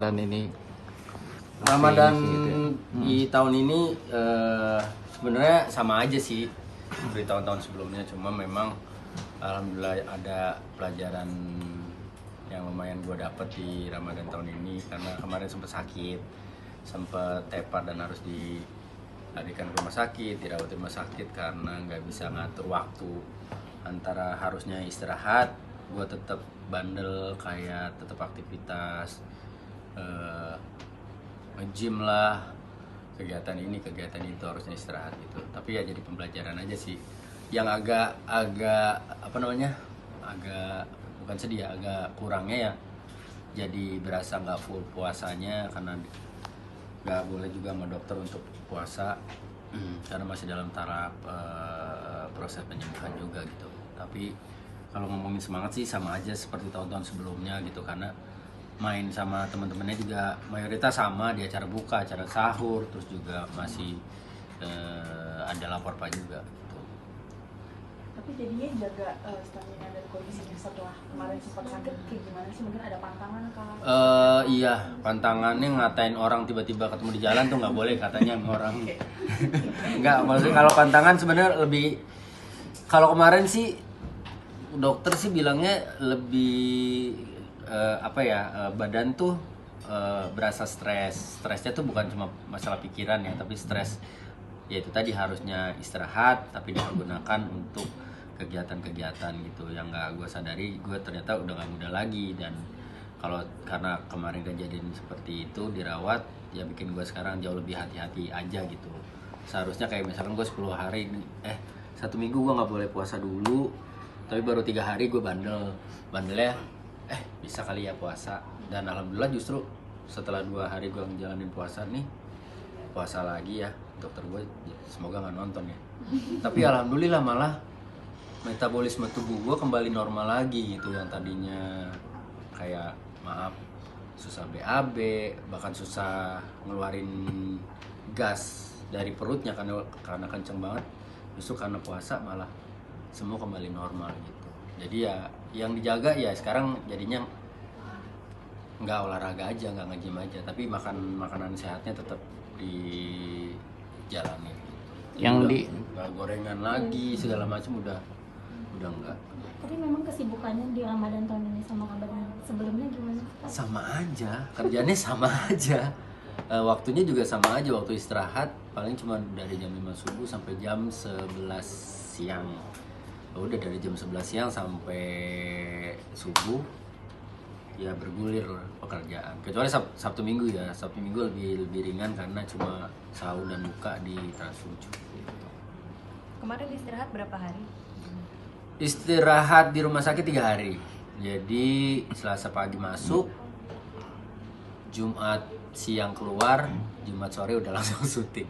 Dan ini Ramadan gitu ya. di tahun ini sebenarnya sama aja sih seperti tahun-tahun sebelumnya, cuma memang alhamdulillah ada pelajaran yang lumayan gue dapet di Ramadan tahun ini, karena kemarin sempat tepar dan harus dilarikan ke rumah sakit, dirawat di rumah sakit karena nggak bisa ngatur waktu antara harusnya istirahat, gue tetap bandel kayak tetap aktivitas, nge-gym lah, kegiatan ini kegiatan itu, harusnya istirahat gitu. Tapi ya jadi pembelajaran aja sih, yang agak apa namanya, agak bukan sedih ya, agak kurangnya ya jadi berasa nggak full puasanya karena nggak boleh juga sama dokter untuk puasa karena masih dalam taraf proses penyembuhan juga gitu. Tapi kalau ngomongin semangat sih sama aja seperti tahun-tahun sebelumnya gitu, karena main sama teman-temannya juga mayoritas sama di acara buka, acara sahur, terus juga masih ada lapor pak juga gitu. Tapi jadinya jaga stamina dan kondisinya setelah kemarin sempat sakit kayak gimana sih? Mungkin ada pantangan kah? Iya, pantangannya ngatain orang tiba-tiba ketemu di jalan tuh nggak boleh katanya sama orang. Nggak, maksudnya kalau pantangan sebenarnya lebih, kalau kemarin sih dokter sih bilangnya lebih badan tuh berasa stresnya tuh bukan cuma masalah pikiran ya, tapi stres yaitu tadi harusnya istirahat tapi digunakan untuk kegiatan-kegiatan gitu. Yang nggak gue sadari, gue ternyata udah nggak muda lagi, dan karena kemarin kejadian seperti itu dirawat ya bikin gue sekarang jauh lebih hati-hati aja gitu. Seharusnya kayak misalkan gue 10 hari 1 minggu gue nggak boleh puasa dulu, tapi baru 3 hari gue bandelnya bisa kali ya puasa. Dan alhamdulillah justru setelah 2 hari gue ngejalanin puasa nih, puasa lagi ya, dokter gue semoga nggak nonton ya, tapi alhamdulillah malah metabolisme tubuh gue kembali normal lagi gitu. Yang tadinya kayak susah BAB, bahkan susah ngeluarin gas dari perutnya karena kenceng banget, justru karena puasa malah semua kembali normal gitu. Jadi ya yang dijaga ya sekarang jadinya nggak olahraga aja, nggak nge-gym aja, tapi makanan sehatnya tetap dijalani gitu. Yang nggak gorengan lagi segala macam, udah enggak. Tapi memang kesibukannya di Ramadan tahun ini sama Ramadan sebelumnya gimana? Sama aja, kerjanya sama aja, waktunya juga sama aja. Waktu istirahat paling cuma dari jam 5 subuh sampai jam 11 siang. Udah dari jam 11 siang sampai subuh ya bergulir pekerjaan. Kecuali Sabtu Minggu ya, Sabtu Minggu lebih ringan karena cuma sahur dan buka di Trans 7 gitu. Kemarin istirahat berapa hari? Istirahat di rumah sakit 3 hari. Jadi Selasa pagi masuk, Jumat siang keluar, Jumat sore udah langsung syuting.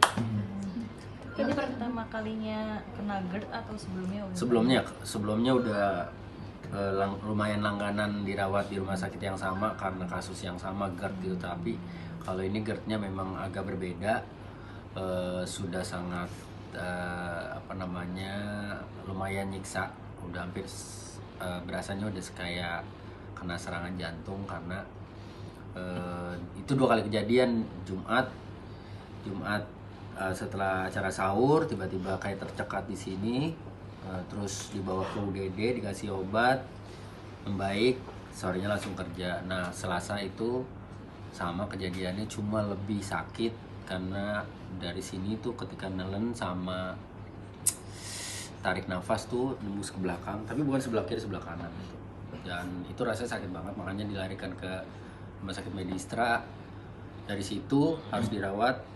Ini pertama kalinya kena GERD atau Sebelumnya udah lumayan langganan dirawat di rumah sakit yang sama karena kasus yang sama, GERD gitu. Tapi kalau ini GERD-nya memang agak berbeda, sudah sangat lumayan nyiksa, udah hampir berasanya udah kayak kena serangan jantung, karena itu 2 kali kejadian. Jumat setelah acara sahur tiba-tiba kayak tercekat di sini, terus dibawa ke UGD dikasih obat, membaik, sorenya langsung kerja. Nah Selasa itu sama kejadiannya, cuma lebih sakit karena dari sini tuh ketika nelen sama tarik nafas tuh nembus ke belakang, tapi bukan sebelah kiri, sebelah kanan gitu. Dan itu rasanya sakit banget, makanya dilarikan ke rumah sakit Medistra. Dari situ harus dirawat,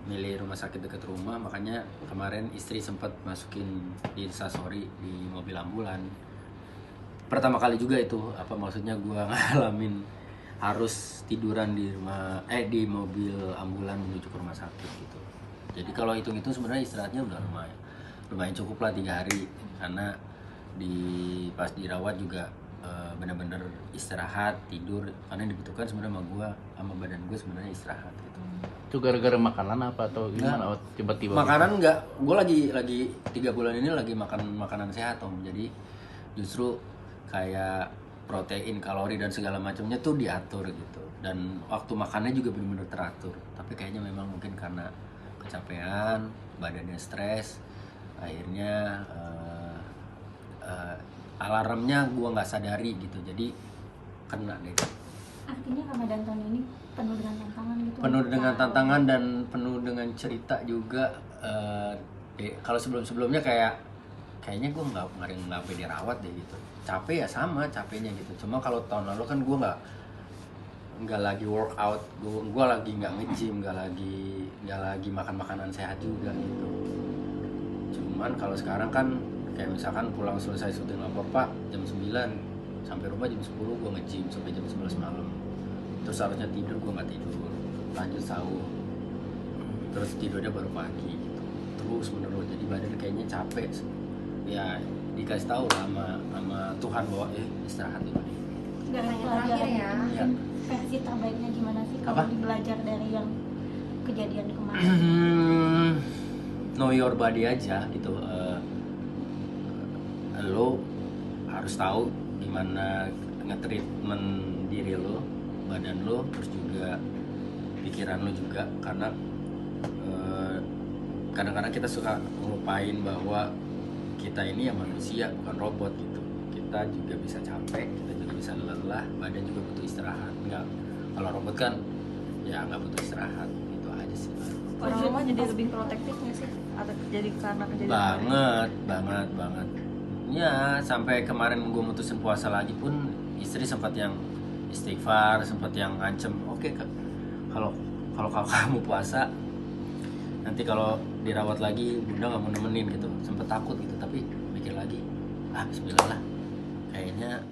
milih rumah sakit dekat rumah. Makanya kemarin istri sempat masukin di instastory di mobil ambulan. Pertama kali juga itu, maksudnya gue ngalamin harus tiduran di mobil ambulan menuju ke rumah sakit gitu. Jadi kalau hitung-hitung sebenarnya istirahatnya udah lumayan cukup lah 3 hari, karena pas dirawat juga benar-benar istirahat, tidur, karena yang dibutuhkan sebenarnya sama badan gue sebenarnya istirahat gitu. itu gara-gara makanan apa atau gimana? Tiba-tiba Makanan enggak, gue lagi 3 bulan ini lagi makan makanan sehat Om. Jadi justru kayak protein, kalori dan segala macamnya tuh diatur gitu, dan waktu makannya juga benar-benar teratur. Tapi kayaknya memang mungkin karena kecapean, badannya stres, akhirnya alarmnya gua nggak sadari gitu, jadi kena deh. Artinya Ramadan tahun ini penuh dengan tantangan gitu. Penuh dengan tantangan dan penuh dengan cerita juga. Kalau sebelum-sebelumnya kayaknya gue nggak pede rawat deh gitu, capek ya sama capeknya gitu. Cuma kalau tahun lalu kan gue nggak lagi workout, gue lagi nggak nge-gym, nggak lagi makan makanan sehat juga gitu. Cuman kalau sekarang kan kayak misalkan pulang selesai syuting lapor Pak jam 9, sampai rumah jam 10 gue nge-gym sampai jam 11 malam. Terus harusnya tidur, gue nggak tidur, lanjut sahur, terus tidurnya baru pagi gitu, terus menerus. Jadi badan kayaknya capek ya, dikasih tahu lah sama Tuhan bahwa istirahat dulu nih. Dari Terakhir ya. Ya. versi terbaiknya gimana sih Apa? kalau belajar dari yang kejadian kemarin? Know your body aja gitu. Lo harus tahu gimana nge-treatment diri lo, badan lo, terus juga pikiran lo juga. Karena kadang-kadang kita suka ngelupain bahwa kita ini ya manusia, bukan robot gitu. Kita juga bisa capek, kita juga bisa lelah, badan juga butuh istirahat. Enggak, kalau robot kan ya nggak butuh istirahat, itu aja sih. Orang rumah jadi lebih protektif nggak sih? Atau jadi karena kejadian banget ya, sampai kemarin gue mutusin puasa lagi pun istri sempat yang istighfar, sempat yang ngancem, oke, kalau kamu puasa nanti kalau dirawat lagi bunda nggak mau nemenin gitu. Sempet takut gitu, tapi mikir lagi, bismillah lah, kayaknya